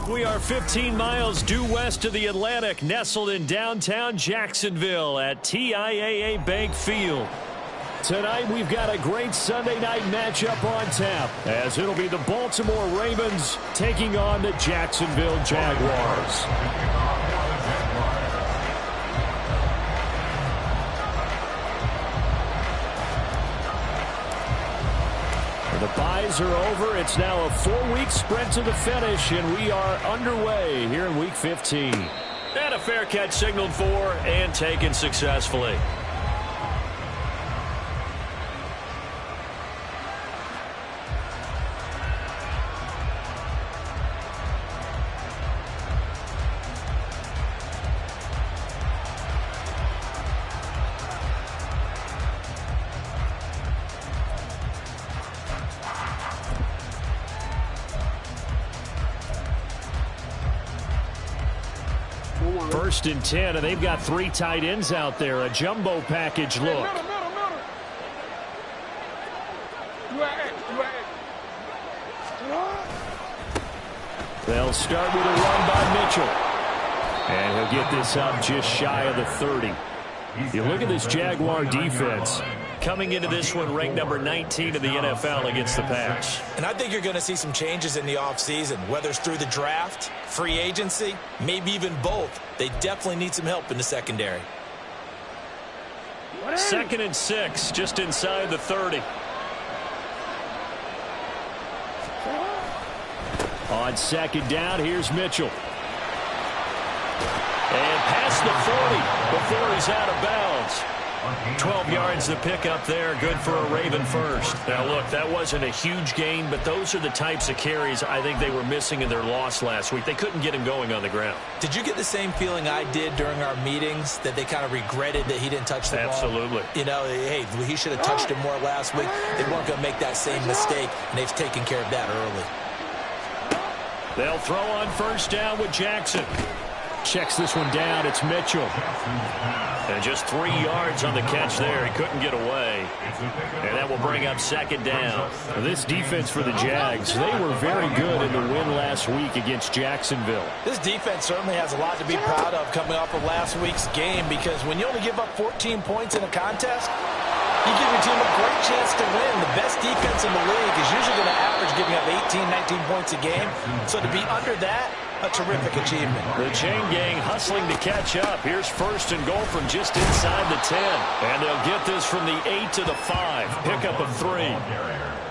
We are 15 miles due west of the Atlantic, nestled in downtown Jacksonville at TIAA Bank Field. Tonight, we've got a great Sunday night matchup on tap, as it'll be the Baltimore Ravens taking on the Jacksonville Jaguars. The byes are over. It's now a 4-week sprint to the finish, and we are underway here in Week 15. And a fair catch signaled for and taken successfully. First and 10, and they've got 3 tight ends out there. A jumbo package look. They'll start with a run by Mitchell. And he'll get this up just shy of the 30. You look at this Jaguar defense. Coming into this one, ranked number 19 in the NFL against the pass. And I think you're going to see some changes in the offseason, whether it's through the draft, free agency, maybe even both. They definitely need some help in the secondary. 2nd and 6, just inside the 30. On 2nd down, here's Mitchell. And past the 40 before he's out of bounds. 12 yards to pick up there. Good for a Raven first. Now, look, that wasn't a huge gain, but those are the types of carries I think they were missing in their loss last week. They couldn't get him going on the ground. Did you get the same feeling I did during our meetings, that they kind of regretted that he didn't touch the ball? Absolutely. You know, hey, he should have touched it more last week. They weren't going to make that same mistake, and they've taken care of that early. They'll throw on 1st down with Jackson. Checks this one down. It's Mitchell. And just 3 yards on the catch there. He couldn't get away. And that will bring up 2nd down. This defense for the Jags, they were very good in the win last week against Jacksonville. This defense certainly has a lot to be proud of coming off of last week's game, because when you only give up 14 points in a contest, you give your team a great chance to win. The best defense in the league is usually going to average giving up 18, 19 points a game. So to be under that, a terrific achievement. The chain gang hustling to catch up. Here's 1st and goal from just inside the 10. And they'll get this from the 8 to the 5. Pick up a 3.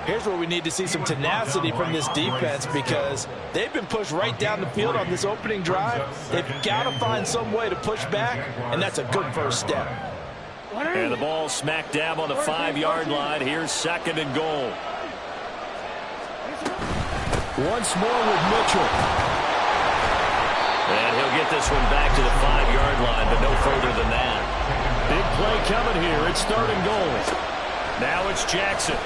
Here's where we need to see some tenacity from this defense, because they've been pushed right down the field on this opening drive. They've got to find some way to push back, and that's a good first step. And the ball smack dab on the 5-yard line. Here's 2nd and goal. Once more with Mitchell. And he'll get this one back to the 5-yard line, but no further than that. Big play coming here. It's 3rd and goal. Now it's Jackson.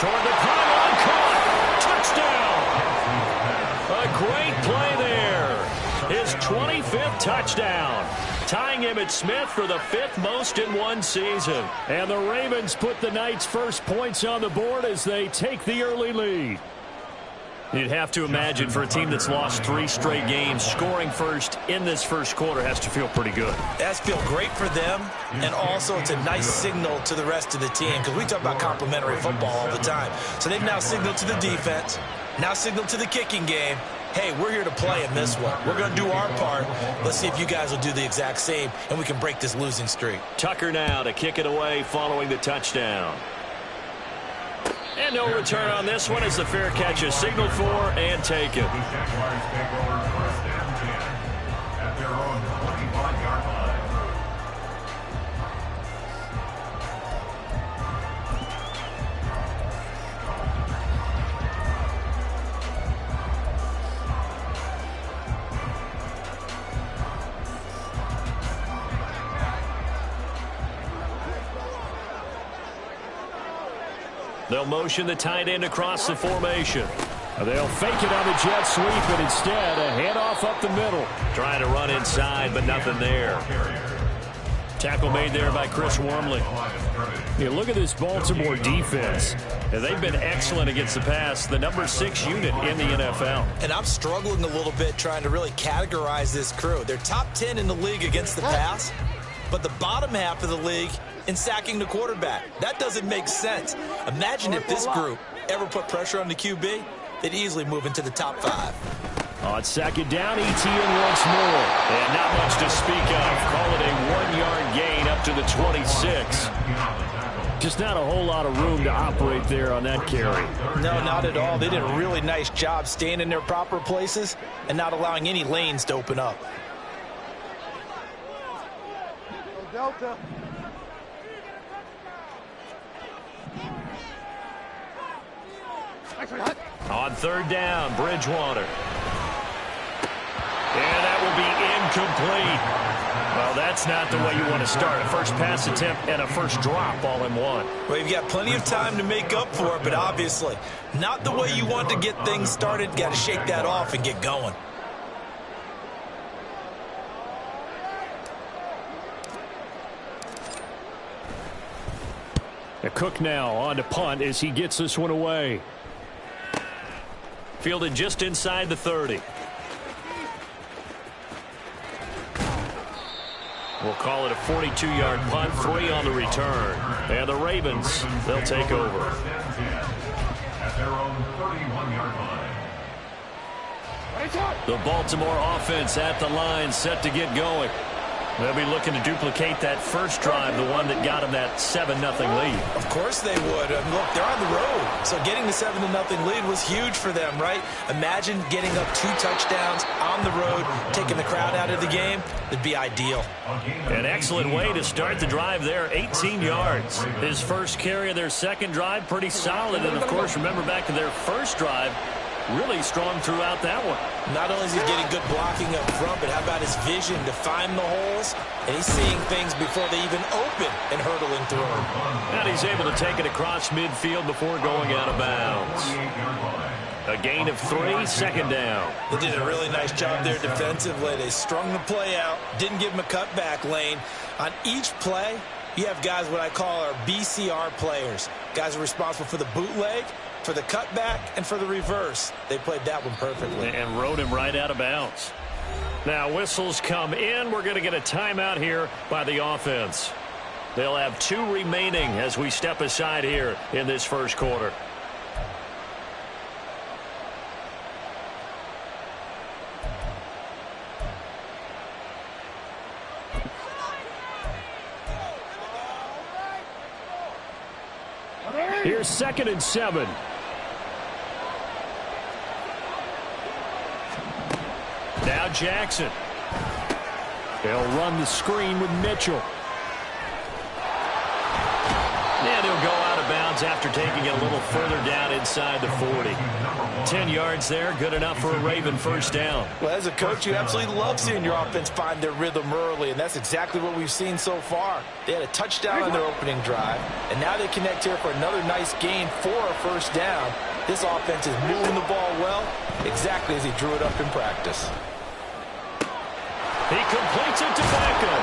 Toward the pylon, caught. Touchdown. A great play there. His 25th touchdown. Tying Emmitt Smith for the 5th most in one season. And the Ravens put the night's first points on the board as they take the early lead. You'd have to imagine, for a team that's lost 3 straight games, scoring first in this first quarter has to feel pretty good. That's feel great for them, and also it's a nice signal to the rest of the team, because we talk about complimentary football all the time. So they've now signaled to the defense, now signaled to the kicking game, hey, we're here to play in this one. We're going to do our part. Let's see if you guys will do the exact same, and we can break this losing streak. Tucker now to kick it away following the touchdown. And no return on this one as the fair catch is signaled for and taken. They'll motion the tight end across the formation. They'll fake it on the jet sweep, but instead a handoff up the middle. Trying to run inside, but nothing there. Tackle made there by Chris Wormley. You look at this Baltimore defense. They've been excellent against the pass, the number 6 unit in the NFL. And I'm struggling a little bit trying to really categorize this crew. They're top 10 in the league against the pass, but the bottom half of the league in sacking the quarterback. That doesn't make sense. Imagine if this group ever put pressure on the QB, they'd easily move into the top 5. On second down, Etienne once more. And not much to speak of. Call it a 1-yard gain up to the 26. Just not a whole lot of room to operate there on that carry. No, not at all. They did a really nice job staying in their proper places and not allowing any lanes to open up. Delta. On third down, Bridgewater. And that will be incomplete. Well, that's not the way you want to start. A first pass attempt and a first drop all in one. Well, you've got plenty of time to make up for it, but obviously not the way you want to get things started. Got to shake that off and get going. Cook now on to punt as he gets this one away. Fielded just inside the 30. We'll call it a 42-yard punt, 3 on the return. And the Ravens, they'll take over. At their own 31-yard line. The Baltimore offense at the line, set to get going. They'll be looking to duplicate that first drive, the one that got them that 7-0 lead. Of course they would. Look, they're on the road. So getting the 7-0 lead was huge for them, right? Imagine getting up 2 touchdowns on the road, taking the crowd out of the game. It'd be ideal. An excellent way to start the drive there, 18 yards. His first carry of their second drive, pretty solid. And, of course, remember back to their first drive, really strong throughout that one. Not only is he getting good blocking up front, but how about his vision to find the holes? And he's seeing things before they even open and hurdling through them. And he's able to take it across midfield before going out of bounds. A gain of 3, second down. They did a really nice job there defensively. They strung the play out, didn't give him a cutback lane. On each play, you have guys what I call our BCR players. Guys are responsible for the bootleg, for the cutback, and for the reverse. They played that one perfectly. And rode him right out of bounds. Now whistles come in. We're going to get a timeout here by the offense. They'll have 2 remaining as we step aside here in this first quarter. Here's 2nd and 7. Now Jackson. They'll run the screen with Mitchell. And he'll go out of bounds after taking it a little further down inside the 40. 10 yards there, good enough for a Raven first down. Well, as a coach, you absolutely love seeing your offense find their rhythm early, and that's exactly what we've seen so far. They had a touchdown on their opening drive, and now they connect here for another nice gain for a first down. This offense is moving the ball well, exactly as he drew it up in practice. He completes it to Beckham.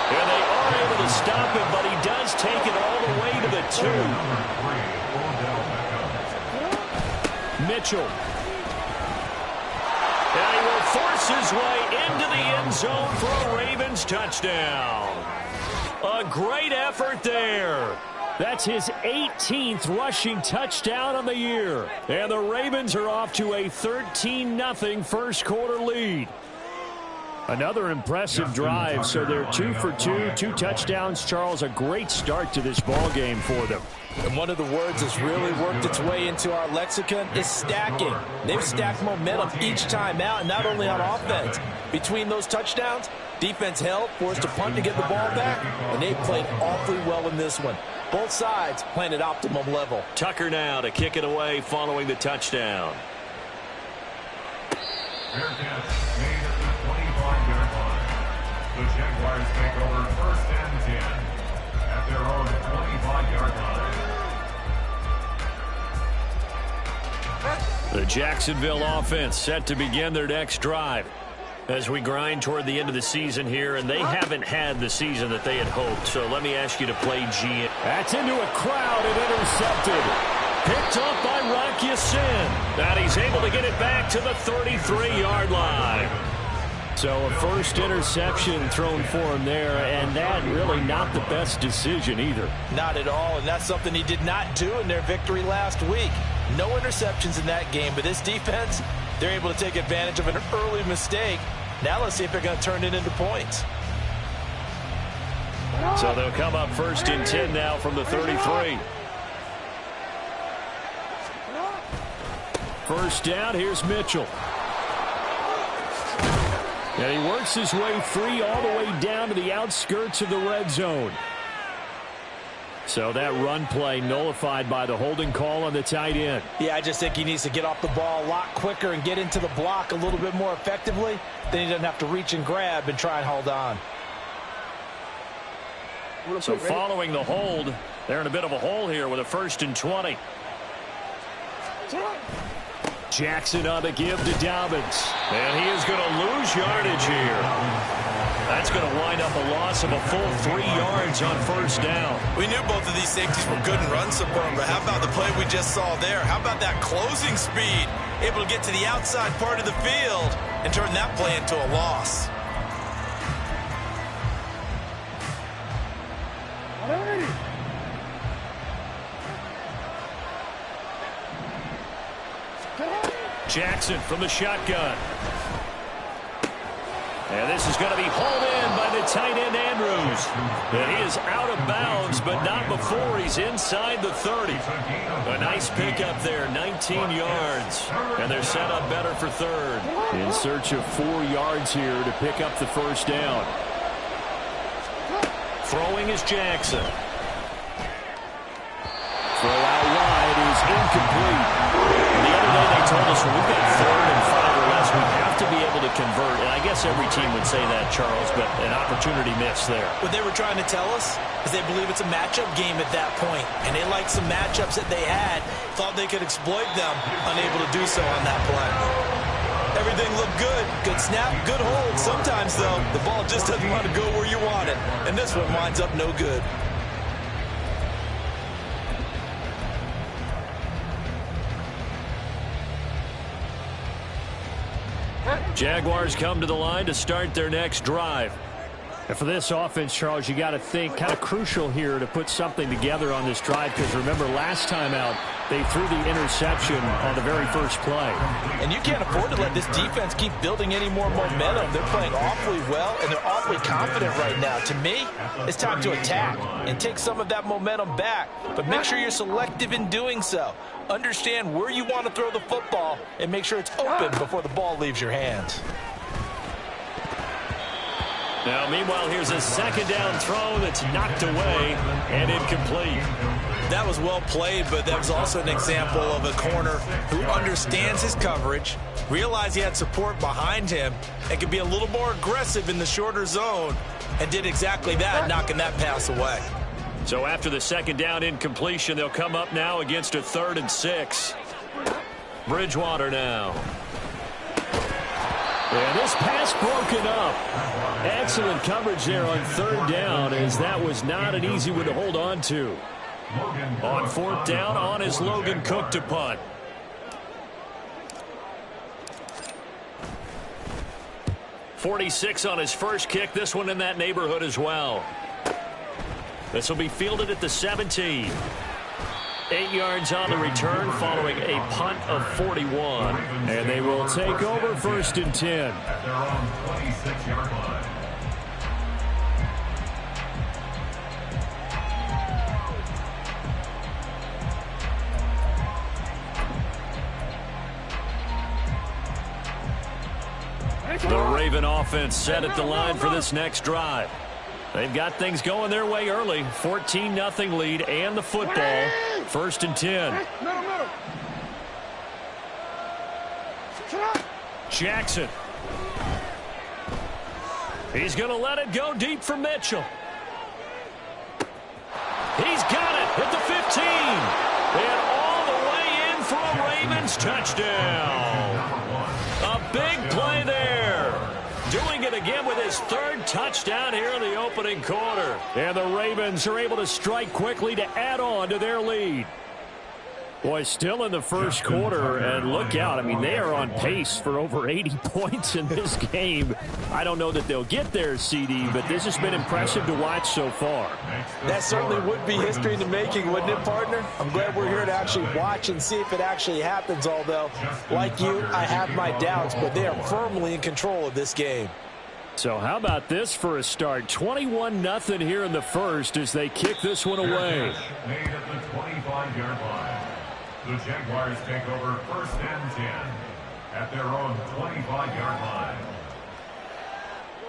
And they are able to stop him, but he does take it all the way to the 2. Mitchell. And he will force his way into the end zone for a Ravens touchdown. A great effort there. That's his 18th rushing touchdown on the year. And the Ravens are off to a 13-0 first quarter lead. Another impressive drive, so they're 2 for 2, 2 touchdowns. Charles, a great start to this ball game for them. And one of the words that's really worked its way into our lexicon is stacking. They've stacked momentum each time out, and not only on offense. Between those touchdowns, defense held, forced to punt to get the ball back, and they played awfully well in this one. Both sides playing at optimum level. Tucker now to kick it away following the touchdown. Bearcats made at the 25-yard line. The Jaguars take over 1st and 10 at their own 25-yard line. The Jacksonville offense set to begin their next drive. As we grind toward the end of the season here, and they haven't had the season that they had hoped. So let me ask you to play GM. That's into a crowd and intercepted. Picked up by Rock Ya-Sin. And he's able to get it back to the 33-yard line. So a first interception thrown for him there, and that really not the best decision either. Not at all, and that's something he did not do in their victory last week. No interceptions in that game, but this defense, they're able to take advantage of an early mistake. Now let's see if they're going to turn it into points. So they'll come up first and 10 now from the 33. First down, here's Mitchell. And he works his way free all the way down to the outskirts of the red zone. So that run play nullified by the holding call on the tight end. Yeah, I just think he needs to get off the ball a lot quicker and get into the block a little bit more effectively. Then he doesn't have to reach and grab and try and hold on. So following the hold, they're in a bit of a hole here with a first and 20. Jackson on the give to Dobbins. And he is going to lose yardage here. That's going to wind up a loss of a full 3 yards on first down. We knew both of these safeties were good in run support, but how about the play we just saw there? How about that closing speed? Able to get to the outside part of the field and turn that play into a loss. Jackson from the shotgun. And this is going to be hauled in by the tight end, Andrews. And he is out of bounds, but not before he's inside the 30. A nice pickup there, 19 yards. And they're set up better for third. In search of 4 yards here to pick up the first down. Throwing is Jackson. Throw out wide is incomplete. The other day they told us when we've got 3rd and 5 or less, we have to be able to convert. And I guess every team would say that, Charles, but an opportunity missed there. What they were trying to tell us is they believe it's a matchup game at that point, and they liked some matchups that they had, thought they could exploit them, unable to do so on that play. Everything looked good. Good snap, good hold. Sometimes, though, the ball just doesn't want to go where you want it, and this one winds up no good. Jaguars come to the line to start their next drive. And for this offense, Charles, you got to think kind of crucial here to put something together on this drive, because remember last time out they threw the interception on the very first play. And you can't afford to let this defense keep building any more momentum. They're playing awfully well, and they're awfully confident right now. To me, it's time to attack and take some of that momentum back. But make sure you're selective in doing so. Understand where you want to throw the football and make sure it's open before the ball leaves your hands. Now, meanwhile, here's a second down throw that's knocked away and incomplete. That was well played, but that was also an example of a corner who understands his coverage, realized he had support behind him, and could be a little more aggressive in the shorter zone, and did exactly that, knocking that pass away. So after the second down incompletion, they'll come up now against a 3rd and 6. Bridgewater now. And this pass broken up. Excellent coverage there on 3rd down, as that was not an easy one to hold on to. On 4th down, on is Logan Cook to punt. .46 on his first kick. This one in that neighborhood as well. This will be fielded at the 17. 8 yards on the return following a punt of 41. And they will take over 1st and 10. At their own 26-yard line. The Raven offense set at the line for this next drive. They've got things going their way early. 14-0 lead and the football. 1st and 10. Jackson. He's going to let it go deep for Mitchell. He's got it at the 15. And all the way in for a Ravens touchdown. A big play there. doing it again with his third touchdown here in the opening quarter. And the Ravens are able to strike quickly to add on to their lead. Boy, still in the first quarter, and look out. I mean, they are on pace for over 80 points in this game. I don't know that they'll get there, CD, but this has been impressive to watch so far. That certainly would be history in the making, wouldn't it, partner? I'm glad we're here to actually watch and see if it actually happens, although, like you, I have my doubts, but they are firmly in control of this game. So how about this for a start? 21-0 here in the first as they kick this one away. Made at the 25-yard line. The Jaguars take over first and 10 at their own 25-yard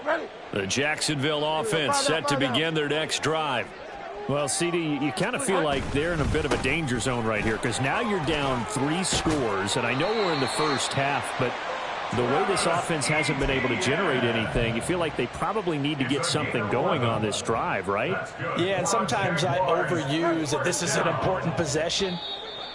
line. The Jacksonville offense set to begin their next drive. Well, CD, you kind of feel like they're in a bit of a danger zone right here because now you're down 3 scores, and I know we're in the first half, but the way this offense hasn't been able to generate anything, you feel like they probably need to get something going on this drive, right? Yeah, and sometimes I overuse that this is an important possession.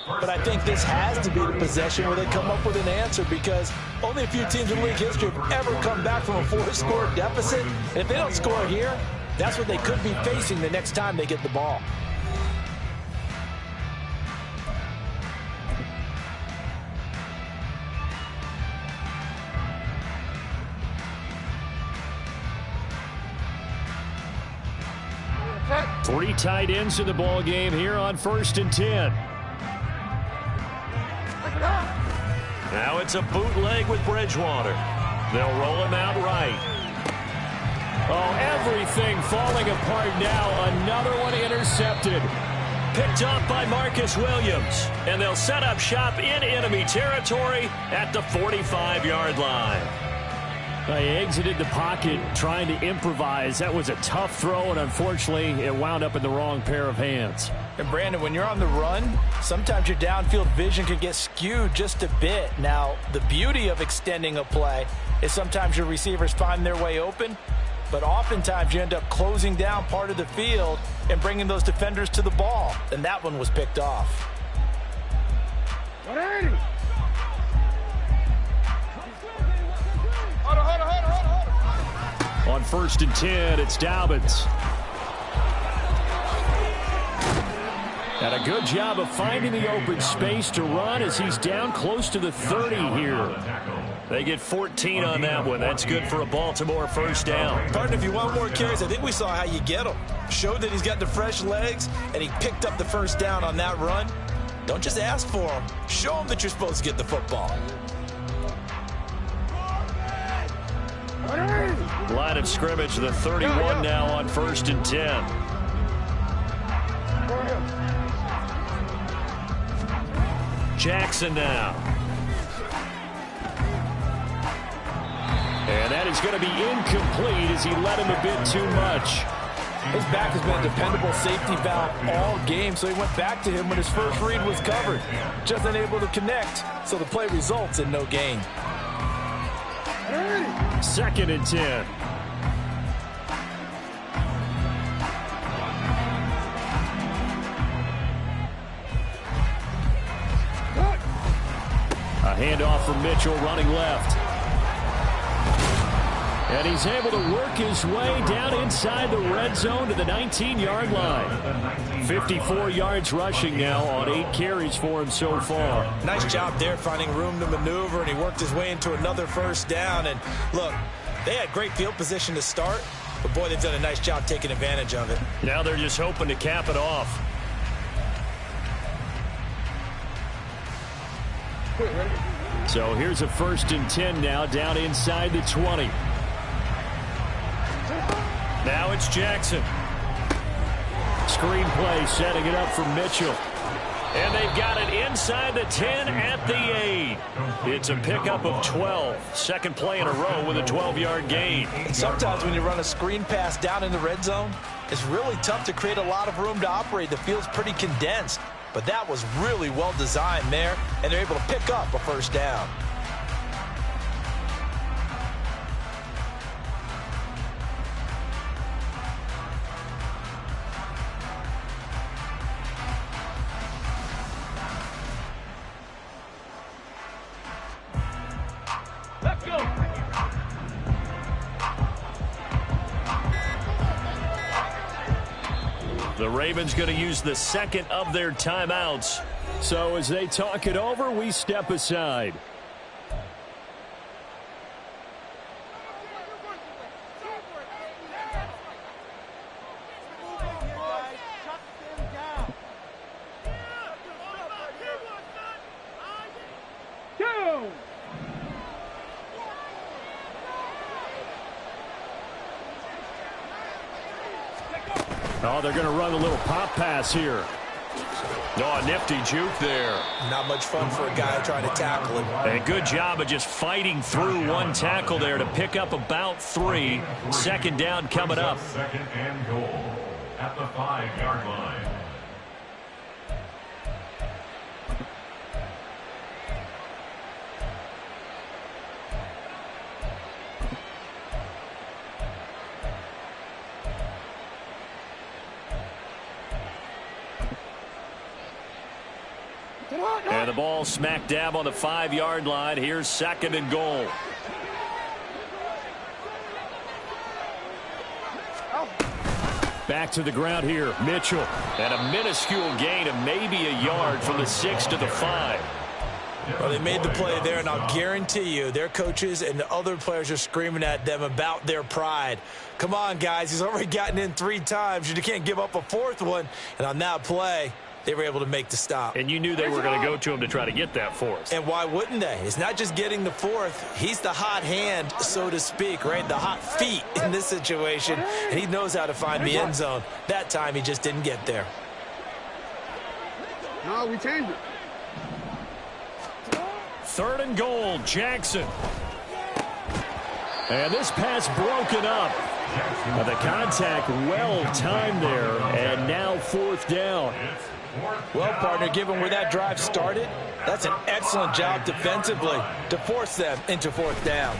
But I think this has to be the possession where they come up with an answer because only a few teams in league history have ever come back from a 4-score deficit. And if they don't score here, that's what they could be facing the next time they get the ball. Three tight ends in the ball game here on 1st and 10. Now it's a bootleg with Bridgewater. They'll roll him out right. Oh, everything falling apart now. Another one intercepted. Picked off by Marcus Williams. And they'll set up shop in enemy territory at the 45-yard line. They exited the pocket trying to improvise. That was a tough throw, and unfortunately, it wound up in the wrong pair of hands. And Brandon, when you're on the run, sometimes your downfield vision can get skewed just a bit. Now, the beauty of extending a play is sometimes your receivers find their way open, but oftentimes you end up closing down part of the field and bringing those defenders to the ball. And that one was picked off. 180. On 1st and 10, it's Dobbins. And a good job of finding the open space to run as he's down close to the 30 here. They get 14 on that one. That's good for a Baltimore first down. Partner, if you want more carries, I think we saw how you get him. Showed that he's got the fresh legs, and he picked up the first down on that run. Don't just ask for him. Show him that you're supposed to get the football. Line of scrimmage, the 31 now on 1st and 10. Jackson now. And that is going to be incomplete as he led him a bit too much. His back has been a dependable safety valve all game, so he went back to him when his first read was covered. Just unable to connect, so the play results in no gain. 2nd and 10. A handoff from Mitchell running left. And he's able to work his way down inside the red zone to the 19-yard line. 54 yards rushing now on 8 carries for him so far. Nice job there finding room to maneuver, and he worked his way into another first down. And look, they had great field position to start, but boy, they've done a nice job taking advantage of it. Now they're just hoping to cap it off. So here's a 1st and 10 now down inside the 20. Now it's Jackson. Screenplay setting it up for Mitchell. And they've got it inside the 10 at the 8. It's a pickup of 12. Second play in a row with a 12-yard gain. Sometimes when you run a screen pass down in the red zone, it's really tough to create a lot of room to operate. The field's pretty condensed. But that was really well designed there, and they're able to pick up a first down. The Ravens going to use the second of their timeouts. So as they talk it over, we step aside. Oh, they're going to run a little pop pass here. Oh, a nifty juke there. Not much fun for a guy trying to tackle him. And good job of just fighting through one tackle there to pick up about 3. Second down coming up. Second and goal at the 5-yard line. And the ball smack dab on the 5-yard line. Here's second and goal. Back to the ground here, Mitchell. And a minuscule gain of maybe a yard from the 6 to the 5. Well, they made the play there, and I'll guarantee you their coaches and the other players are screaming at them about their pride. Come on, guys. He's already gotten in 3 times. You can't give up a 4th one. And on that play, they were able to make the stop. And you knew they were going to go to him to try to get that 4th. And why wouldn't they? It's not just getting the 4th. He's the hot hand, so to speak, right? The hot feet in this situation. And he knows how to find the end zone. That time, he just didn't get there. No, we changed it. 3rd and goal, Jackson. And this pass broken up. The contact well timed there, and now 4th down. Well, partner, given where that drive started, that's an excellent job defensively to force them into 4th down.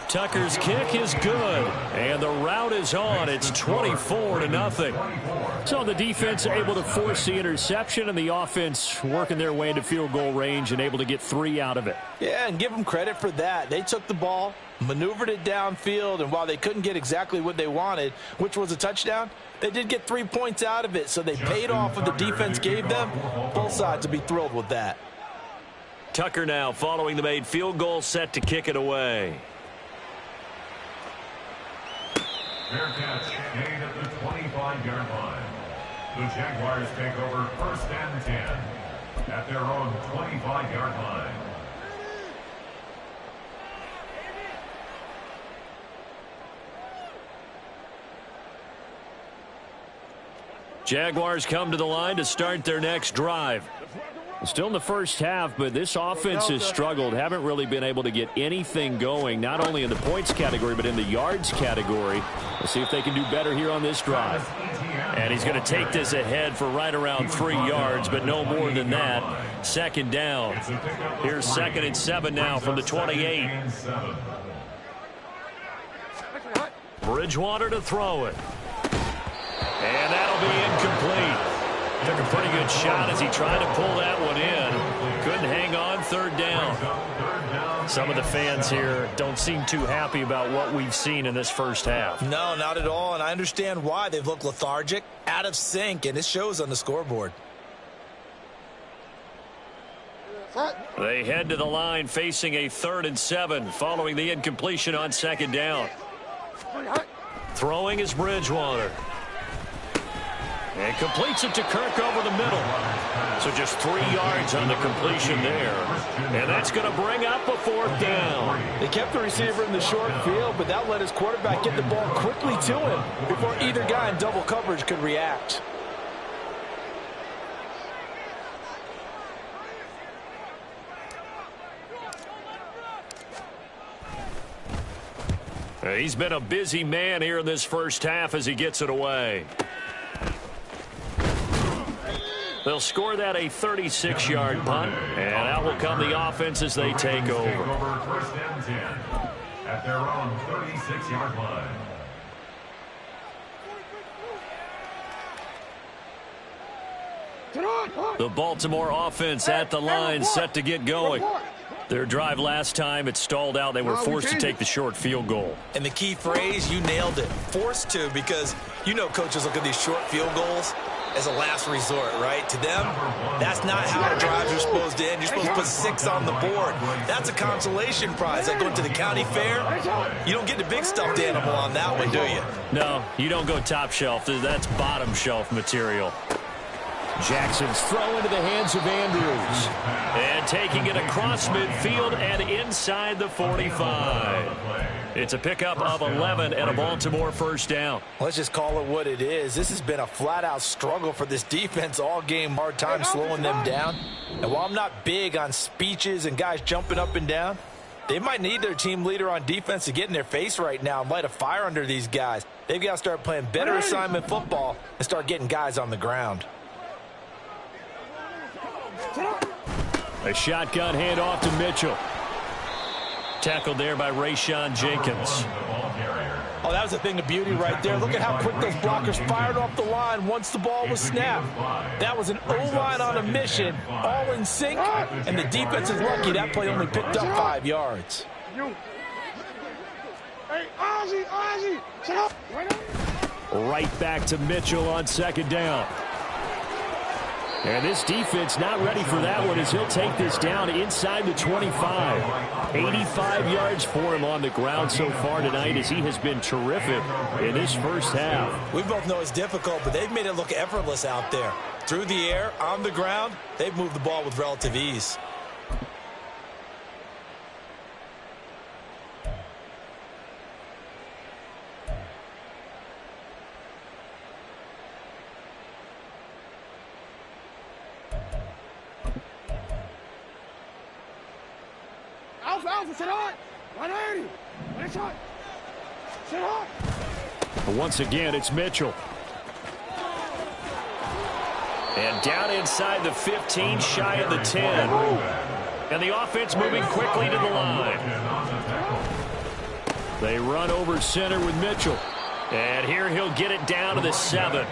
Tucker's kick is good, and the route is on. It's 24-0. So the defense able to force the interception, and the offense working their way into field goal range and able to get 3 out of it. Yeah, and give them credit for that. They took the ball, maneuvered it downfield, and while they couldn't get exactly what they wanted, which was a touchdown, they did get 3 points out of it, so they paid off what the defense gave them. Both sides will be thrilled with that. Tucker now following the made field goal, set to kick it away. Fair catch made at the 25-yard line. The Jaguars take over 1st and 10 at their own 25-yard line. Jaguars come to the line to start their next drive. Still in the first half, but this offense has struggled. Haven't really been able to get anything going, not only in the points category, but in the yards category. We'll see if they can do better here on this drive. And he's going to take this ahead for right around 3 yards, but no more than that. 2nd down. Here's 2nd and 7 now from the 28. Bridgewater to throw it. And that'll be incomplete. Took a pretty good shot as he tried to pull that one in. Couldn't hang on. 3rd down. Some of the fans here don't seem too happy about what we've seen in this first half. No, not at all, and I understand why. They've looked lethargic, out of sync, and it shows on the scoreboard. They head to the line facing a 3rd and 7 following the incompletion on 2nd down. Throwing is Bridgewater. And completes it to Kirk over the middle. So just 3 yards on the completion there. And that's going to bring up a 4th down. They kept the receiver in the short field, but that let his quarterback get the ball quickly to him before either guy in double coverage could react. He's been a busy man here in this first half as he gets it away. They'll score that a 36-yard punt, and out will come the offense as they take over. 1st and 10 at their own 36-yard line. The Baltimore offense at the line, set to get going. Their drive last time, it stalled out. They were forced to take the short field goal. And the key phrase, you nailed it, forced to, because you know coaches look at these short field goals as a last resort, right? To them, that's not how the drives are supposed to end. You're supposed to put 6 on the board. That's a consolation prize. Like going to the county fair, you don't get the big stuffed animal on that one, do you? No, you don't go top shelf. That's bottom shelf material. Jackson's throw into the hands of Andrews. And taking it across midfield and inside the 45. It's a pickup of 11 and a Baltimore first down. Let's just call it what it is. This has been a flat-out struggle for this defense all game. Hard time slowing them down. And while I'm not big on speeches and guys jumping up and down, they might need their team leader on defense to get in their face right now and light a fire under these guys. They've got to start playing better assignment football and start getting guys on the ground. A shotgun handoff to Mitchell. Tackled there by Rayshawn Jenkins. Oh, that was a thing of beauty right there. Look at how quick those blockers fired off the line once the ball was snapped. That was an O-line on a mission, all in sync, and the defense is lucky that play only picked up 5 yards. Hey, Ozzie, shut up. Right back to Mitchell on second down. And this defense not ready for that one as he'll take this down inside the 25. 85 yards for him on the ground so far tonight as he has been terrific in this first half. We both know it's difficult, but they've made it look effortless out there. Through the air, on the ground, they've moved the ball with relative ease. Alpha, sit on! 180! Nice shot! Sit on! Once again, it's Mitchell. And down inside the 15, shy of the 10. And the offense moving quickly to the line. They run over center with Mitchell. And here he'll get it down to the 7.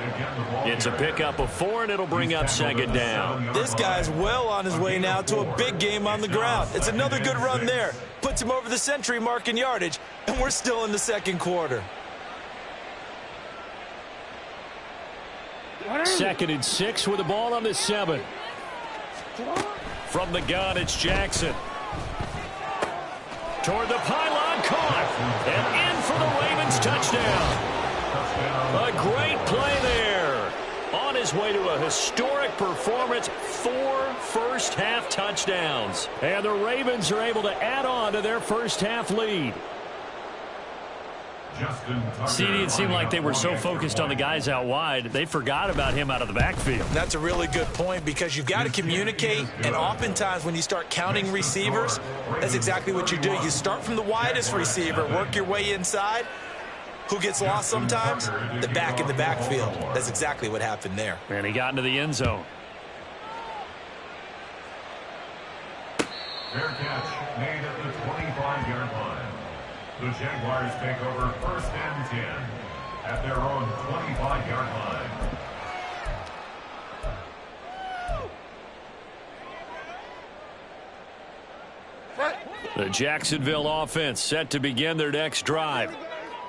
It's a pickup of 4, and it'll bring up second down. This guy's well on his way now to a big game on the ground. It's another good run there. Puts him over the century mark in yardage, and we're still in the second quarter. 2nd and 6 with the ball on the 7. From the gun, it's Jackson. Toward the pylon, caught. And in for the Ravens touchdown. A great play there. On his way to a historic performance, 4 first-half touchdowns. And the Ravens are able to add on to their first-half lead. CD, it seemed like they were so focused on the guys out wide, they forgot about him out of the backfield. That's a really good point because you've got to communicate, and oftentimes when you start counting receivers, that's exactly what you do. You start from the widest receiver, work your way inside. Who gets lost sometimes? The back in the backfield. That's exactly what happened there. And he got into the end zone. Fair catch made at the 25-yard line. The Jaguars take over 1st and 10 at their own 25-yard line. The Jacksonville offense set to begin their next drive.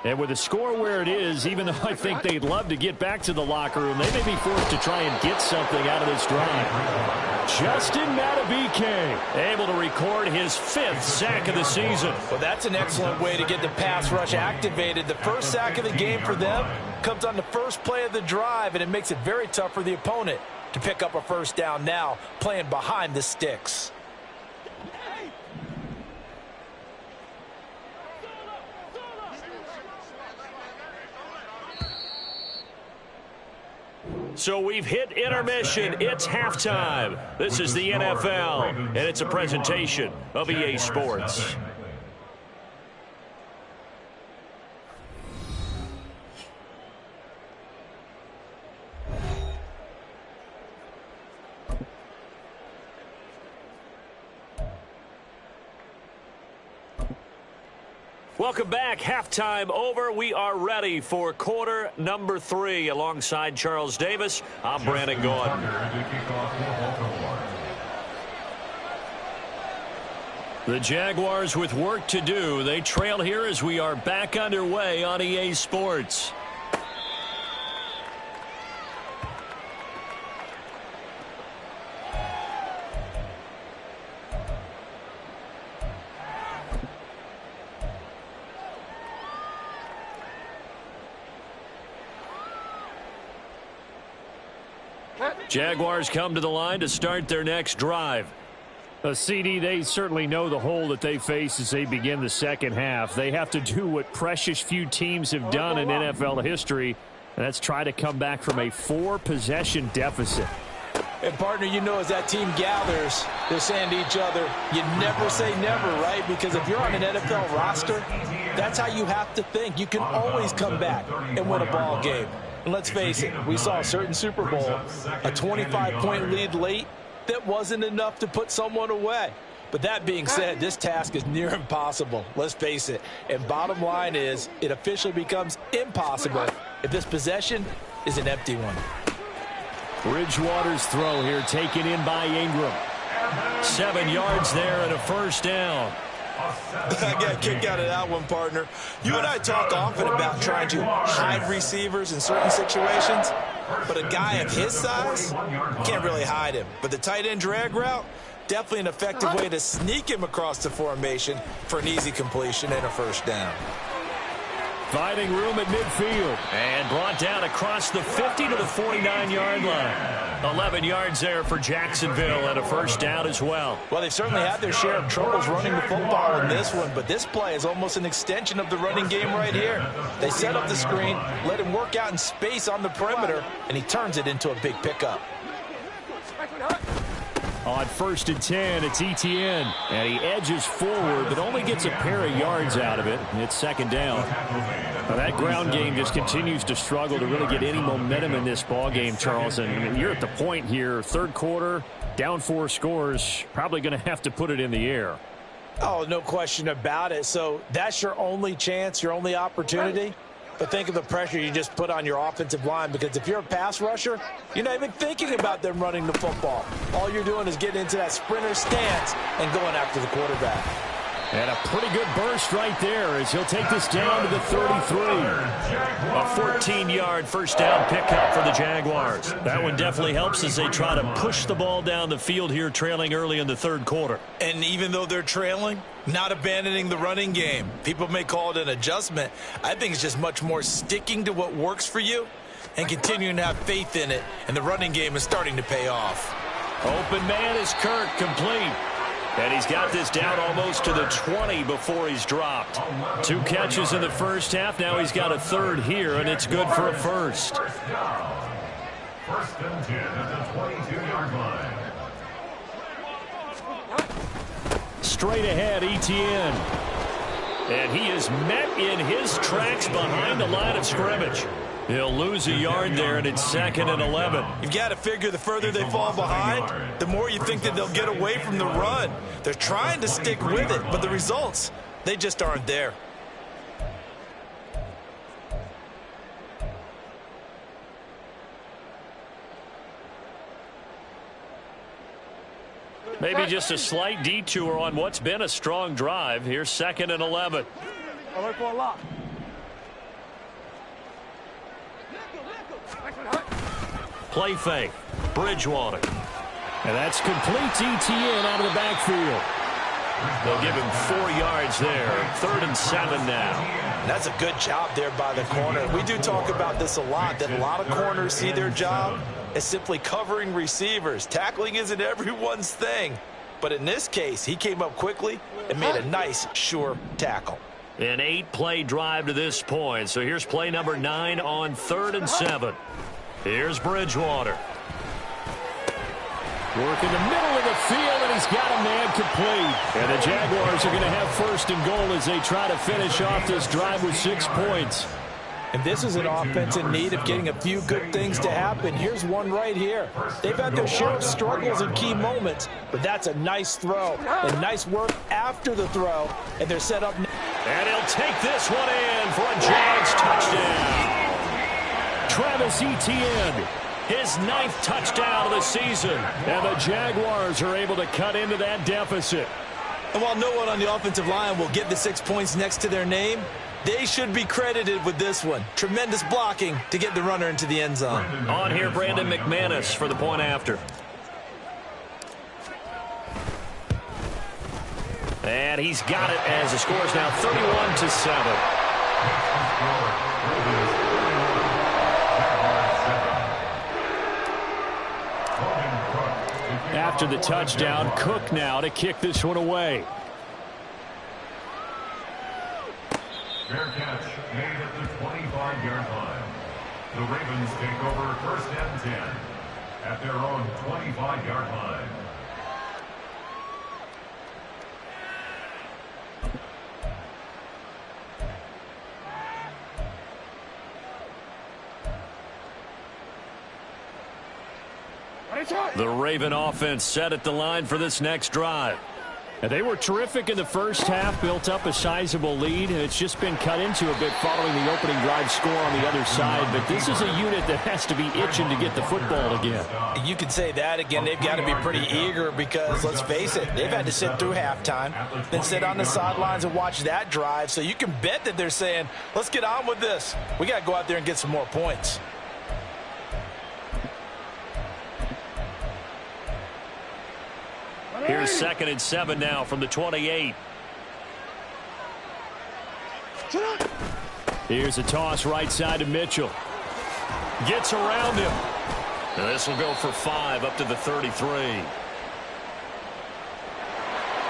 And with the score where it is, even though I think they'd love to get back to the locker room, they may be forced to try and get something out of this drive. Justin Madubuike able to record his 5th sack of the season. Well, that's an excellent way to get the pass rush activated. The first sack of the game for them comes on the first play of the drive, and it makes it very tough for the opponent to pick up a first down now, playing behind the sticks. So we've hit intermission. It's halftime. This is the NFL, and it's a presentation of EA Sports. Welcome back. Halftime over. We are ready for quarter number 3. Alongside Charles Davis, I'm Brandon Gaudin. The Jaguars with work to do. They trail here as we are back underway on EA Sports. Jaguars come to the line to start their next drive. CD, they certainly know the hole that they face as they begin the second half. They have to do what precious few teams have done in NFL history, and that's try to come back from a 4-possession deficit. And, partner, you know, as that team gathers, they're saying to each other, you never say never, right? Because if you're on an NFL roster, that's how you have to think. You can always come back and win a ball game. And let's face it, we saw a certain Super Bowl, a 25-point lead late, that wasn't enough to put someone away. But that being said, this task is near impossible. Let's face it. And bottom line is, it officially becomes impossible if this possession is an empty one. Bridgewater's throw here taken in by Ingram. 7 yards there and a first down. I got a kick out of that one, partner. You and I talk often about trying to hide receivers in certain situations, but a guy of his size can't really hide him. But the tight end drag route, definitely an effective way to sneak him across the formation for an easy completion and a first down. Finding room at midfield and brought down across the 50 to the 49-yard line. 11 yards there for Jacksonville and a first down as well. Well, they've certainly had their share of troubles running the football in this one, but this play is almost an extension of the running game right here. They set up the screen, let him work out in space on the perimeter, and he turns it into a big pickup. On 1st and 10, it's Etienne, and he edges forward, but only gets a pair of yards out of it. It's second down. Now, that ground game just continues to struggle to really get any momentum in this ball game, Charles. And you're at the point here, third quarter, down 4 scores, probably going to have to put it in the air. Oh, no question about it. So that's your only chance, your only opportunity. But think of the pressure you just put on your offensive line, because if you're a pass rusher, you're not even thinking about them running the football. All you're doing is getting into that sprinter stance and going after the quarterback. And a pretty good burst right there as he'll take this down to the 33. A 14-yard first down pickup for the Jaguars. That one definitely helps as they try to push the ball down the field here, trailing early in the third quarter. And even though they're trailing, not abandoning the running game. People may call it an adjustment. I think it's just much more sticking to what works for you and continuing to have faith in it. And the running game is starting to pay off. Open man is Kirk, complete. And he's got this down almost to the 20 before he's dropped. 2 catches in the first half. Now he's got a third here, and it's good for a first. First and 10 at the 22-yard line. Straight ahead, Etienne. And he is met in his tracks behind the line of scrimmage. He'll lose a yard there, and it's 2nd and 11. You've got to figure the further they fall behind, the more you think that they'll get away from the run. They're trying to stick with it, but the results, they just aren't there. Maybe just a slight detour on what's been a strong drive. Here's 2nd and 11. I'll wait for a lot. Play fake. Bridgewater. And that's complete to Etienne out of the backfield. They'll give him 4 yards there. 3rd and 7 now. That's a good job there by the corner. We do talk about this a lot, that a lot of corners see their job as simply covering receivers. Tackling isn't everyone's thing. But in this case, he came up quickly and made a nice, sure tackle. An 8-play drive to this point. So here's play number 9 on 3rd and 7. Here's Bridgewater. Work in the middle of the field, and he's got a man complete. And the Jaguars are going to have 1st and goal as they try to finish off this drive with 6 points. And this is an offense in need of getting a few good things to happen. Here's one right here. They've had their share of struggles in key moments, but that's a nice throw and nice work after the throw, and they're set up. And he'll take this one in for a Jags touchdown. Travis Etienne, his 9th touchdown of the season, and the Jaguars are able to cut into that deficit. And while no one on the offensive line will get the 6 points next to their name, they should be credited with this one. Tremendous blocking to get the runner into the end zone. On here, Brandon McManus for the point after. And he's got it as the score is now 31-7. After the touchdown, Cook now to kick this one away. Fair catch made at the 25-yard line. The Ravens take over 1st and 10 at their own 25-yard line. The Raven offense set at the line for this next drive. And they were terrific in the first half, built up a sizable lead, and it's just been cut into a bit following the opening drive score on the other side. But this is a unit that has to be itching to get the football again. You could say that again. They've got to be pretty eager because, let's face it, they've had to sit through halftime, then sit on the sidelines and watch that drive. So you can bet that they're saying, let's get on with this. We got to go out there and get some more points. Here's 2nd and 7 now from the 28. Here's a toss right side to Mitchell. Gets around him. And this will go for 5 up to the 33.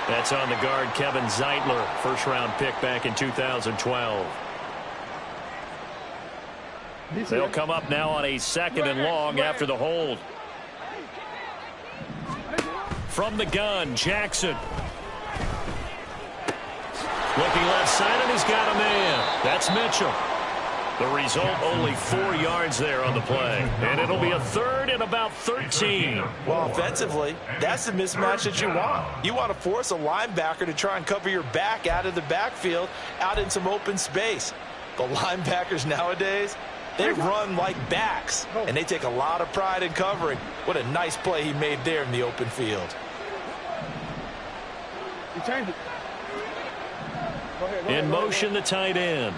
That's on the guard, Kevin Zeitler. First-round pick back in 2012. They'll come up now on a 2nd and long after the hold. From the gun, Jackson. Looking left side, and he's got a man. That's Mitchell. The result, only 4 yards there on the play. And it'll be a 3rd and about 13. Well, offensively, that's the mismatch that you want. You want to force a linebacker to try and cover your back out of the backfield, out in some open space. But linebackers nowadays, they run like backs, and they take a lot of pride in covering. What a nice play he made there in the open field. In motion, the tight end.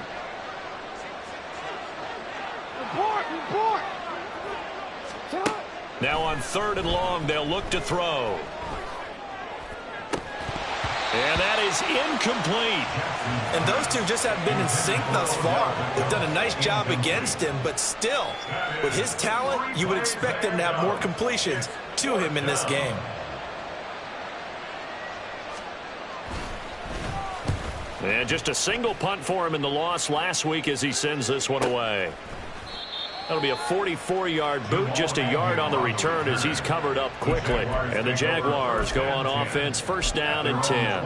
Now on 3rd and long, they'll look to throw. And that is incomplete. And those two just haven't been in sync thus far. They've done a nice job against him, but still, with his talent, you would expect them to have more completions to him in this game. And just a single punt for him in the loss last week as he sends this one away. That'll be a 44-yard boot, just a yard on the return as he's covered up quickly. And the Jaguars go on offense, 1st down and 10.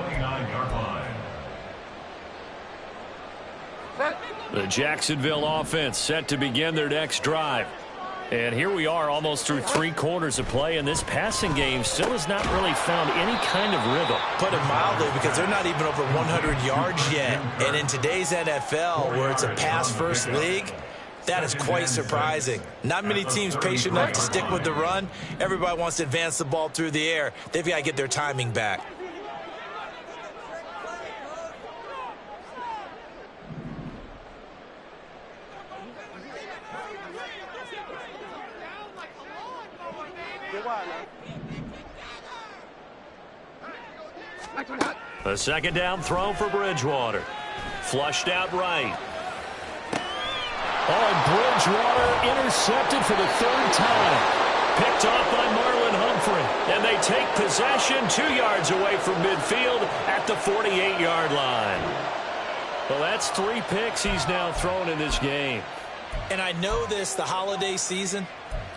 The Jacksonville offense set to begin their next drive. And here we are almost through 3 quarters of play, and this passing game still has not really found any kind of rhythm. Put it mildly, because they're not even over 100 yards yet. And in today's NFL, where it's a pass-first league, that is quite surprising. Not many teams patient enough to stick with the run. Everybody wants to advance the ball through the air. They've got to get their timing back. A 2nd down throw for Bridgewater. Flushed out right. Oh, and Bridgewater intercepted for the 3rd time. Picked off by Marlon Humphrey. And they take possession 2 yards away from midfield at the 48-yard line. Well, that's 3 picks he's now thrown in this game. And I know this, the holiday season,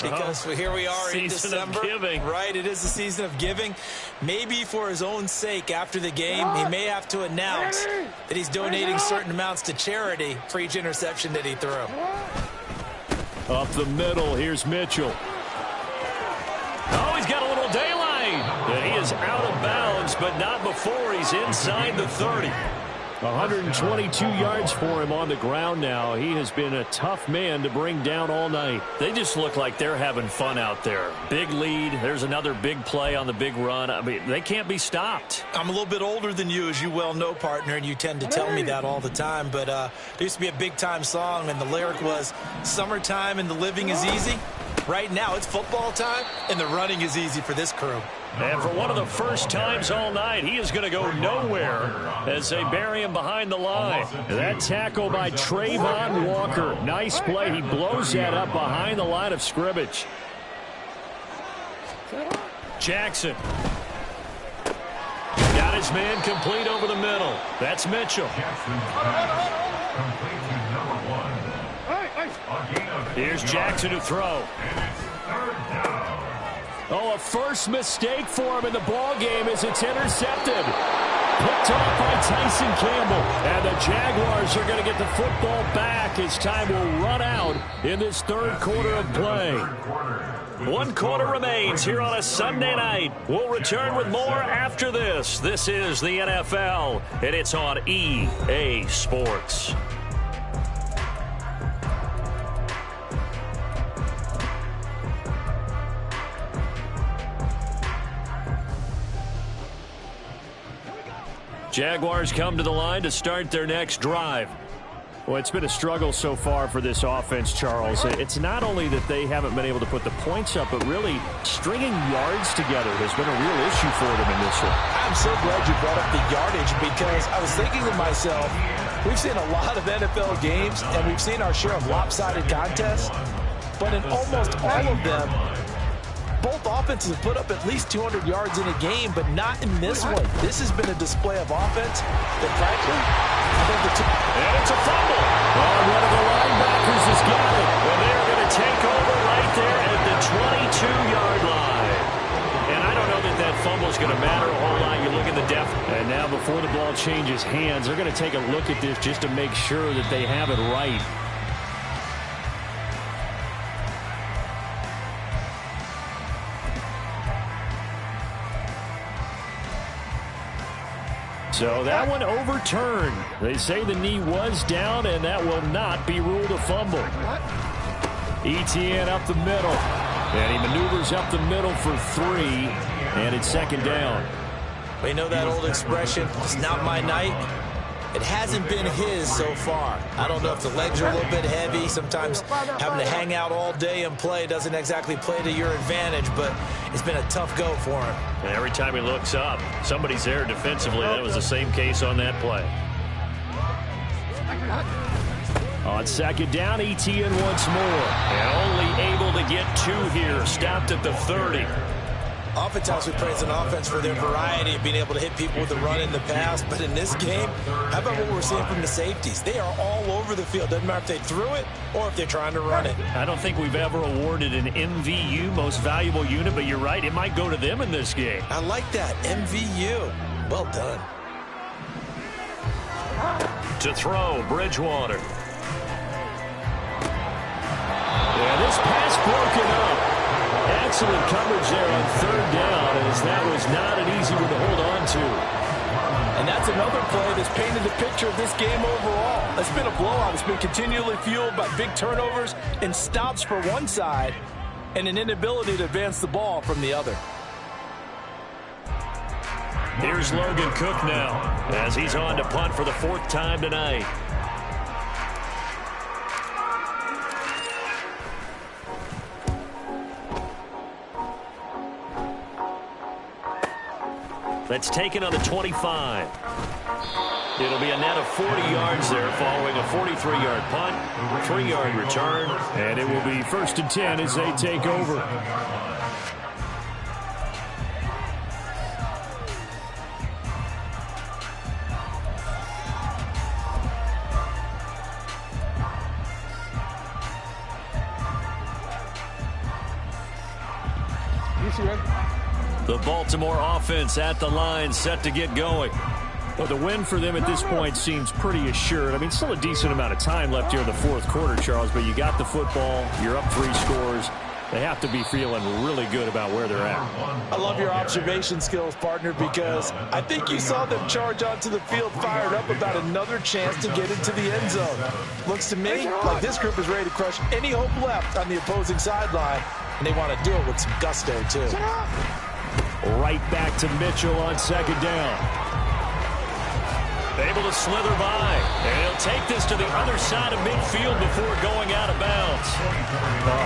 because here we are in December. Season of giving. Right, it is the season of giving. Maybe for his own sake, after the game, he may have to announce that he's donating certain amounts to charity for each interception that he threw. Up the middle, here's Mitchell. Oh, he's got a little daylight. And he is out of bounds, but not before he's inside the 30. 122 yards for him on the ground now. He has been a tough man to bring down all night. They just look like they're having fun out there. Big lead. There's another big play on the big run. I mean, they can't be stopped. I'm a little bit older than you, as you well know, partner, and you tend to tell me that all the time. But there used to be a big-time song, and the lyric was, "Summertime and the living is easy." Right now, it's football time, and the running is easy for this crew. And for one of the first times all night, he is going to go nowhere as they bury him behind the line. That tackle by Trayvon Walker. Nice play. He blows that up behind the line of scrimmage. Jackson. Got his man complete over the middle. That's Mitchell. Here's Jackson to throw. Oh, a first mistake for him in the ball game as it's intercepted. Picked off by Tyson Campbell. And the Jaguars are going to get the football back as time will run out in this third quarter of play. 1 quarter remains here on a Sunday night. We'll return with more after this. This is the NFL, and it's on EA Sports. Jaguars come to the line to start their next drive. Well, it's been a struggle so far for this offense, Charles. It's not only that they haven't been able to put the points up, but really stringing yards together has been a real issue for them in this one. I'm so glad you brought up the yardage, because I was thinking to myself, we've seen a lot of NFL games, and we've seen our share of lopsided contests, but in almost all of them, both offenses have put up at least 200 yards in a game, but not in this one. This has been a display of offense that, frankly, I think and it's a fumble. Oh, one of the linebackers has got it. Well, they're going to take over right there at the 22-yard line. And I don't know that that fumble is going to matter a whole lot. You look at the depth. And now before the ball changes hands, they're going to take a look at this just to make sure that they have it right. So that one overturned. They say the knee was down, and that will not be ruled a fumble. Etienne up the middle. And he maneuvers up the middle for 3, and it's second down. We know that old expression, it's not my night. It hasn't been his so far. I don't know if the legs are a little bit heavy. Sometimes having to hang out all day and play doesn't exactly play to your advantage, but it's been a tough go for him. And every time he looks up, somebody's there defensively. That was the same case on that play. On second down, Etienne once more. And only able to get 2 here. Stopped at the 30. Oftentimes we praise an offense for their variety of being able to hit people with the run in the pass, but in this game, how about what we're seeing from the safeties? They are all over the field. Doesn't matter if they threw it or if they're trying to run it. I don't think we've ever awarded an MVU, most valuable unit, but you're right, it might go to them in this game. I like that, MVU. Well done. To throw, Bridgewater. Yeah, this pass broken up. Excellent coverage there on third down, as that was not an easy one to hold on to. And that's another play that's painted the picture of this game overall. It's been a blowout. It's been continually fueled by big turnovers and stops for one side and an inability to advance the ball from the other. Here's Logan Cook now as he's on to punt for the 4th time tonight. That's taken on the 25. It'll be a net of 40 yards there following a 43-yard punt, 3-yard return. And it will be 1st and 10 as they take over. The Baltimore offense at the line, set to get going. Well, the win for them at this point seems pretty assured. I mean, still a decent amount of time left here in the 4th quarter, Charles, but you got the football, you're up 3 scores. They have to be feeling really good about where they're at. I love your observation skills, partner, because I think you saw them charge onto the field fired up about another chance to get into the end zone. Looks to me like this group is ready to crush any hope left on the opposing sideline, and they want to do it with some gusto, too. Right back to Mitchell on second down. Able to slither by, and he'll take this to the other side of midfield before going out of bounds.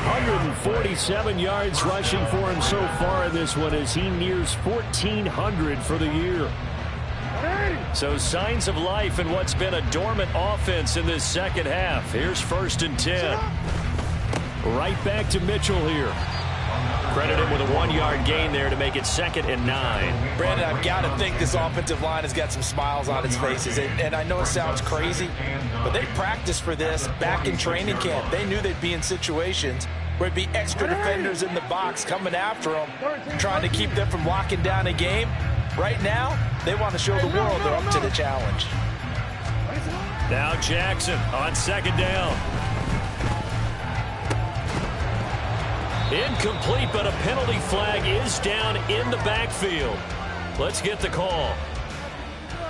147 yards rushing for him so far in this one as he nears 1,400 for the year. So signs of life in what's been a dormant offense in this second half. Here's 1st and 10. Right back to Mitchell here. Credit him with a 1-yard gain there to make it 2nd and 9. Brandon, I've got to think this offensive line has got some smiles on its faces. And I know it sounds crazy, but they practiced for this back in training camp. They knew they'd be in situations where it'd be extra defenders in the box coming after them, trying to keep them from locking down a game. Right now, they want to show the world they're up to the challenge. Now Jackson on 2nd down. Incomplete, but a penalty flag is down in the backfield. Let's get the call.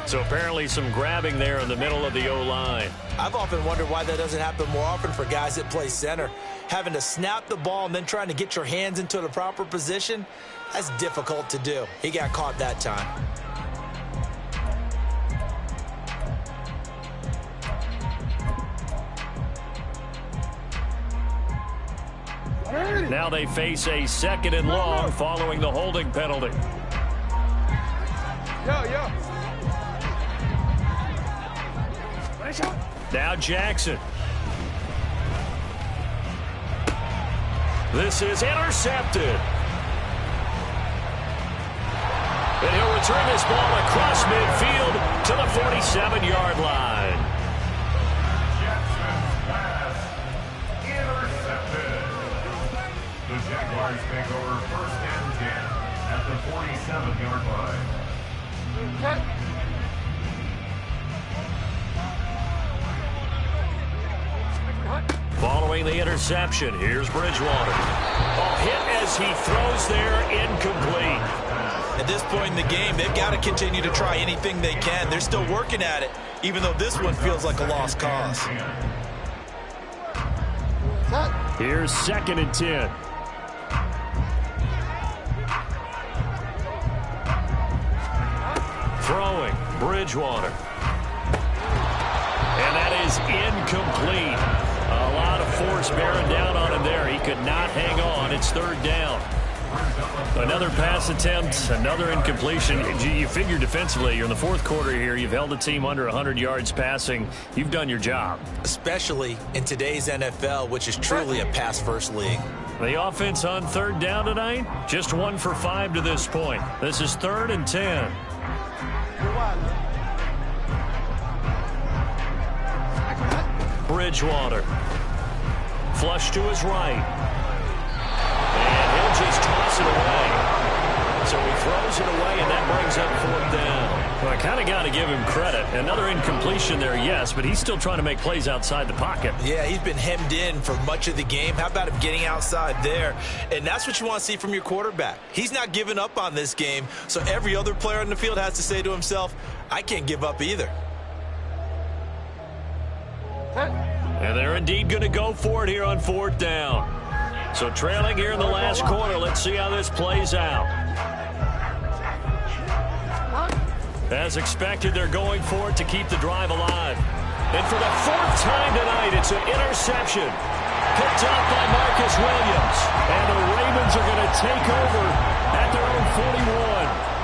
So apparently some grabbing there in the middle of the O-line. I've often wondered why that doesn't happen more often for guys that play center. Having to snap the ball and then trying to get your hands into the proper position, that's difficult to do. He got caught that time. Now they face a 2nd and long following the holding penalty. Now Jackson. This is intercepted. And he'll return this ball across midfield to the 47-yard line. The Jaguars take over 1st and 10 at the 47-yard line. Following the interception, here's Bridgewater. Oh, hit as he throws there, incomplete. At this point in the game, they've got to continue to try anything they can. They're still working at it, even though this one feels like a lost cause. Here's 2nd and 10. Throwing, Bridgewater. And that is incomplete. A lot of force bearing down on him there. He could not hang on. It's 3rd down. Another pass attempt, another incompletion. You figure defensively, you're in the 4th quarter here. You've held a team under 100 yards passing. You've done your job. Especially in today's NFL, which is truly a pass-first league. The offense on 3rd down tonight, just 1 for 5 to this point. This is 3rd and 10. Bridgewater. Flush to his right. And he'll just toss it away. So he throws it away, and that brings up 4th down. Well, I kind of got to give him credit. Another incompletion there, yes, but he's still trying to make plays outside the pocket. Yeah, he's been hemmed in for much of the game. How about him getting outside there? And that's what you want to see from your quarterback. He's not giving up on this game, so every other player on the field has to say to himself, I can't give up either. And they're indeed going to go for it here on 4th down. So trailing here in the last quarter, let's see how this plays out. As expected, they're going for it to keep the drive alive. And for the 4th time tonight, it's an interception. Picked up by Marcus Williams. And the Ravens are going to take over at their own 41.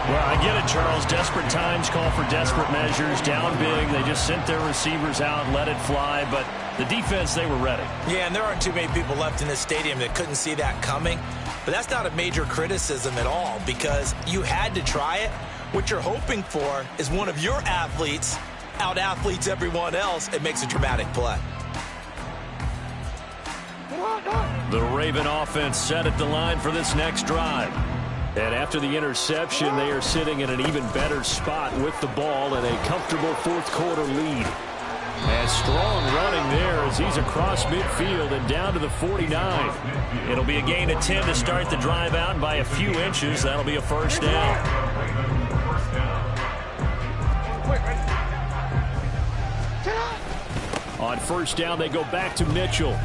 Well, I get it, Charles. Desperate times call for desperate measures. Down big, they just sent their receivers out and let it fly. But the defense, they were ready. Yeah, and there aren't too many people left in this stadium that couldn't see that coming. But that's not a major criticism at all because you had to try it. What you're hoping for is one of your athletes out-athletes everyone else and makes a dramatic play. The Raven offense set at the line for this next drive. And after the interception, they are sitting in an even better spot with the ball and a comfortable 4th quarter lead. And strong running there as he's across midfield and down to the 49. It'll be a gain of 10 to start the drive out, and by a few inches, that'll be a first down. On first down, they go back to Mitchell.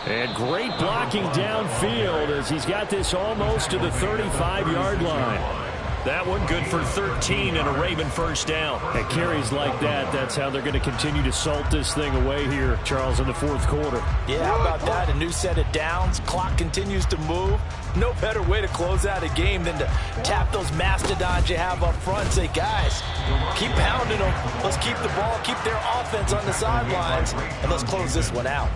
And great blocking downfield as he's got this almost to the 35-yard line. That one good for 13 and a Raven first down. At carries like that, that's how they're going to continue to salt this thing away here, Charles, in the fourth quarter. Yeah, how about that? A new set of downs. Clock continues to move. No better way to close out a game than to tap those mastodons you have up front. Say, guys, keep pounding them. Let's keep the ball, keep their offense on the sidelines, and let's close this one out.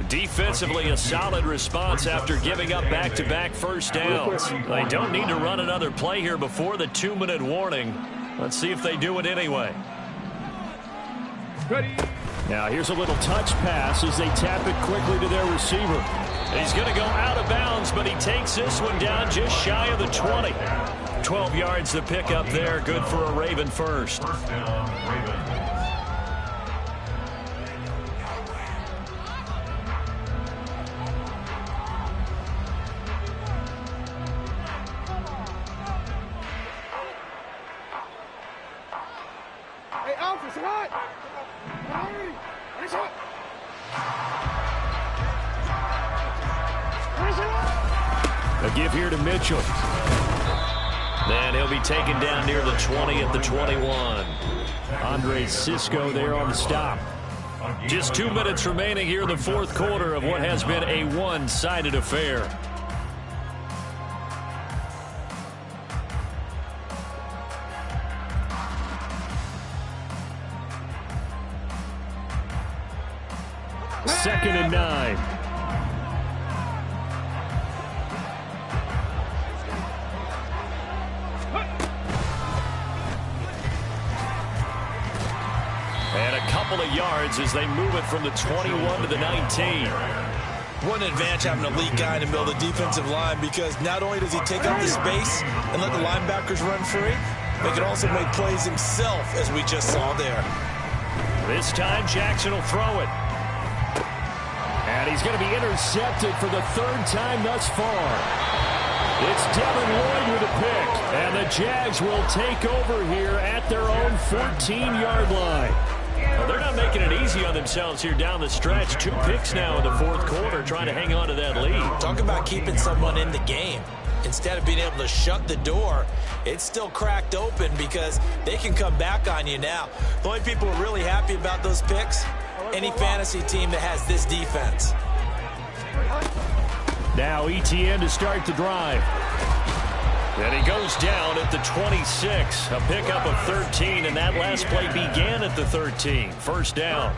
Defensively, a solid response after giving up back-to-back first downs. They don't need to run another play here before the 2-minute warning. Let's see if they do it anyway. Ready. Now here's a little touch pass as they tap it quickly to their receiver. He's going to go out of bounds, but he takes this one down just shy of the 20. 12 yards to pick up there. Good for a Raven first. First down, Ravens. Hey, Alpha, sit hot. Hurry. Nice hot. A give here to Mitchell. Then he'll be taken down near the 20 at the 21. Andre Cisco there on the stop. Just 2 minutes remaining here in the fourth quarter of what has been a one-sided affair. Second and 9. And a couple of yards as they move it from the 21 to the 19. What an advantage having a elite guy in the middle of the defensive line, because not only does he take up the space and let the linebackers run free, but he can also make plays himself, as we just saw there. This time Jackson will throw it. And he's going to be intercepted for the third time thus far. It's Devin Lloyd with a pick. And the Jags will take over here at their own 14-yard line. Well, they're not making it easy on themselves here down the stretch. 2 picks now in the fourth quarter, trying to hang on to that lead. Talk about keeping someone in the game. Instead of being able to shut the door, it's still cracked open because they can come back on you now. The only people who are really happy about those picks, any fantasy team that has this defense. Now ETN to start the drive. And he goes down at the 26. A pickup of 13, and that last play began at the 13. First down.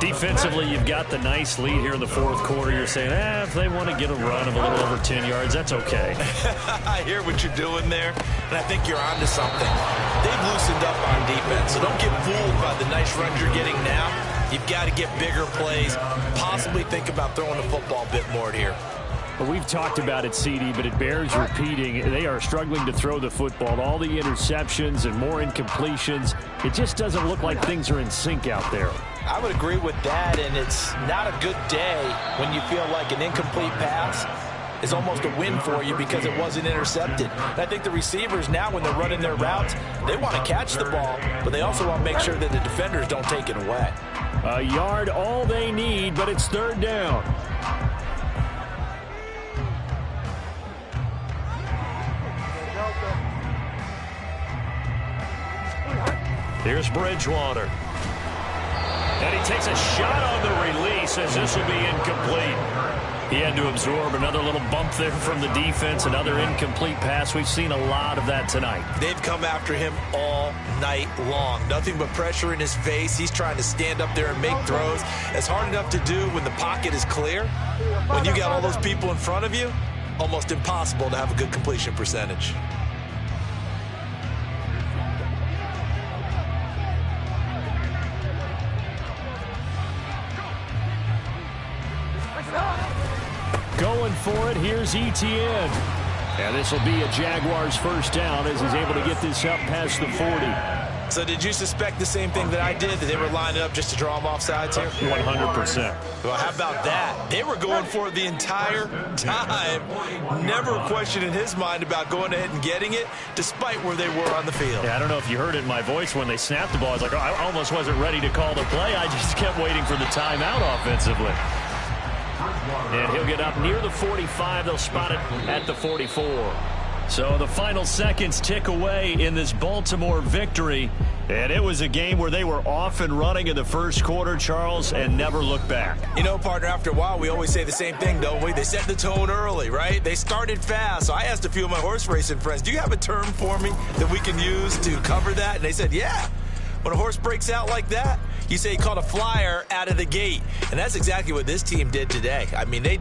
Defensively, you've got the nice lead here in the fourth quarter. You're saying, if they want to get a run of a little over 10 yards, that's okay. I hear what you're doing there, and I think you're onto something. They've loosened up on defense, so don't get fooled by the nice runs you're getting now. You've got to get bigger plays, possibly think about throwing the football a bit more here. Well, we've talked about it, CD, but it bears repeating. They are struggling to throw the football. All the interceptions and more incompletions. It just doesn't look like things are in sync out there. I would agree with that, and it's not a good day when you feel like an incomplete pass is almost a win for you because it wasn't intercepted. And I think the receivers now, when they're running their routes, they want to catch the ball, but they also want to make sure that the defenders don't take it away. A yard all they need, but it's third down. Here's Bridgewater. And he takes a shot on the release as this will be incomplete. He had to absorb another little bump there from the defense, another incomplete pass. We've seen a lot of that tonight. They've come after him all night long. Nothing but pressure in his face. He's trying to stand up there and make throws. It's hard enough to do when the pocket is clear. When you got all those people in front of you, almost impossible to have a good completion percentage. Going for it, here's ETN. And this will be a Jaguars first down as he's able to get this up past the 40. So did you suspect the same thing that I did, that they were lining up just to draw them offsides here? 100%. Well, how about that? They were going for it the entire time. Never a question in his mind about going ahead and getting it, despite where they were on the field. Yeah, I don't know if you heard it in my voice when they snapped the ball. I was like, I almost wasn't ready to call the play. I just kept waiting for the timeout offensively. And he'll get up near the 45. They'll spot it at the 44. So the final seconds tick away in this Baltimore victory. And it was a game where they were off and running in the first quarter, Charles, and never looked back. You know, partner, after a while, we always say the same thing, don't we? They set the tone early, right? They started fast. So I asked a few of my horse racing friends, do you have a term for me that we can use to cover that? And they said, yeah. When a horse breaks out like that, you say he caught a flyer out of the gate. And that's exactly what this team did today. I mean, they